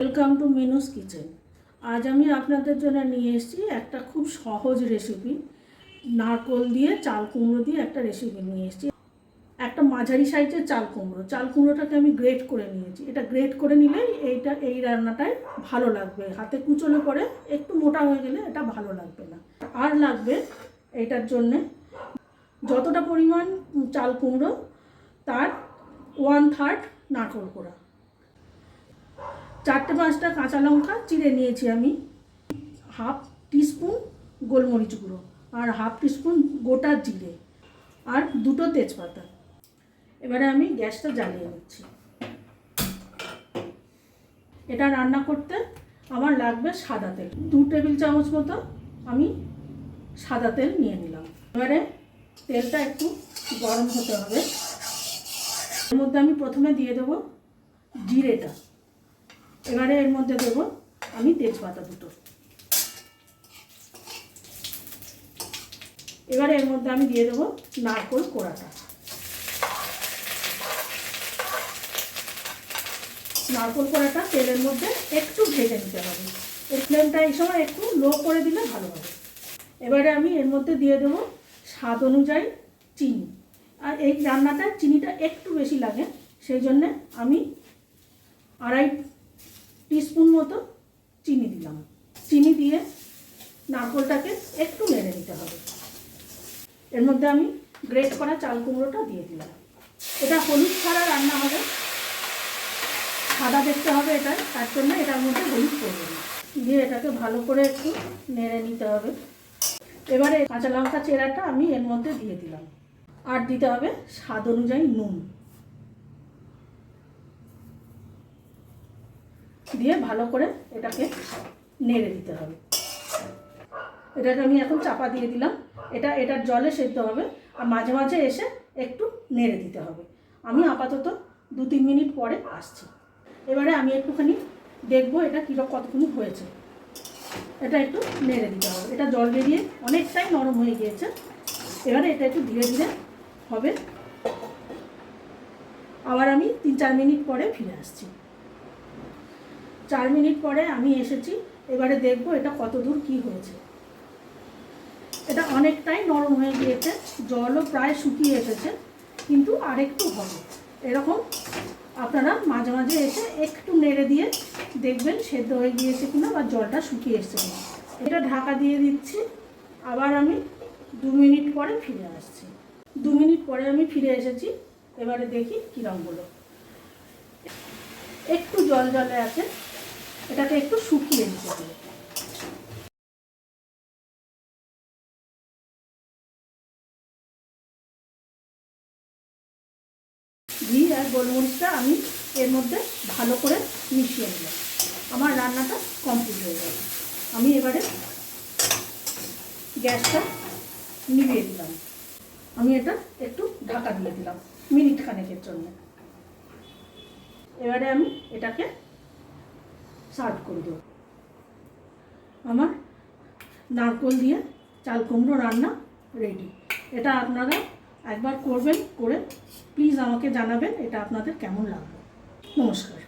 Welcome to মিনুস kitchen. আজ আমি আপনাদের জন্য নিয়ে এসেছি একটা খুব সহজ রেসিপি। নারকোল দিয়ে চাল কুমড়ো দিয়ে একটা রেসিপি নিয়ে এসেছি। একটা মাঝারি সাইজের চাল কুমড়োটাকে আমি গ্রেট করে নিয়েছি। এটা গ্রেট করে নিলেই এই রান্নাটায় ভালো লাগবে। হাতে কুচলে পরে একটু মোটা হয়ে গেলে এটা ভালো লাগবে না। আর লাগবে এটার জন্যে যতটা পরিমাণ চাল কুমড়ো তার 1/3 নারকোল কোড়া, 4-5টা কাঁচা লঙ্কা চিড়ে নিয়েছি আমি, 1/2 টিস্পুন গোলমরিচ গুঁড়ো আর 1/2 টিস্পুন গোটা জিরে আর 2টো তেজপাতা। এবারে আমি গ্যাসটা জ্বালিয়ে নিচ্ছি। এটা রান্না করতে আমার লাগবে সাদা তেল। 2 টেবিল চামচ মতো আমি সাদা তেল নিয়ে নিলাম। এবারে তেলটা একটু গরম হতে হবে। এর মধ্যে আমি প্রথমে দিয়ে দেবো জিরেটা। এবারে এর মধ্যে দেবো আমি তেজপাতা 2টো। এবারে এর মধ্যে আমি দিয়ে দেবো নারকোল কোড়াটা। নারকোল কোড়াটা তেলের মধ্যে একটু ভেজে নিতে হবে। এর ফ্লেমটা এই সময় একটু লো করে দিলে ভালো হবে। এবারে আমি এর মধ্যে দিয়ে দেবো স্বাদ অনুযায়ী চিনি। আর এই রান্নাটায় চিনিটা একটু বেশি লাগে, সেই জন্যে আমি 2.5 টিস্পুন মতো চিনি দিলাম। চিনি দিয়ে নারকোলটাকে একটু নেড়ে নিতে হবে। এর মধ্যে আমি গ্রেট করা চাল কুমড়োটা দিয়ে দিলাম। এটা হলুদ ছাড়া রান্না হবে, সাদা দেখতে হবে এটা, তার জন্য এটার মধ্যে হলুদ করবে না। দিয়ে এটাকে ভালো করে একটু নেড়ে নিতে হবে। এবারে কাঁচা লঙ্কা চেরাটা আমি এর মধ্যে দিয়ে দিলাম। আর দিতে হবে স্বাদ অনুযায়ী নুন। দিয়ে ভালো করে এটাকে নেড়ে দিতে হবে। এটাকে আমি এখন চাপা দিয়ে দিলাম। এটার জলে সেদ্ধ হবে আর মাঝে মাঝে এসে একটু নেড়ে দিতে হবে। আমি আপাতত 2-3 মিনিট পরে আসছি। এবারে আমি একটুখানি দেখবো এটা কতক্ষণ হয়েছে। এটা একটু নেড়ে দিতে হবে। এটা জল বেরিয়ে অনেকটাই নরম হয়ে গিয়েছে। এবারে এটা একটু ধীরে ধীরে হবে। আবার আমি 3-4 মিনিট পরে ফিরে আসছি। 4 মিনিট পরে আমি এসেছি। এবারে দেখবো এটা কত দূর কী হয়েছে। এটা অনেকটাই নরম হয়ে গিয়েছে, জলও প্রায় শুকিয়ে এসেছে, কিন্তু আরেকটু হবে। এরকম আপনারা মাঝে মাঝে এসে একটু নেড়ে দিয়ে দেখবেন সেদ্ধ হয়ে গিয়েছে কিনা বা জলটা শুকিয়ে এসছে কিনা। এটা ঢাকা দিয়ে দিচ্ছি। আবার আমি 2 মিনিট পরে ফিরে আসছি। 2 মিনিট পরে আমি ফিরে এসেছি। এবারে দেখি কীরকম হলো। একটু জল জলে আছে, এটাকে একটু শুকিয়ে নিতে হবে। ঘি আর গোলমরিচটা আমি এর মধ্যে ভালো করে মিশিয়ে নিলাম। আমার রান্নাটা কমপ্লিট হয়ে গেছে। আমি এবারে গ্যাসটা নিভিয়ে দিলাম। আমি এটা একটু ঢাকা দিয়ে দিলাম মিনিট খানেকের জন্য। এবারে আমি এটাকে সার্ভ করে দেব। আমার নারকোল দিয়ে চাল কুমড়ো রান্না রেডি। এটা আপনারা একবার করবেন, করে প্লিজ আমাকে জানাবেন এটা আপনাদের কেমন লাগবে। নমস্কার।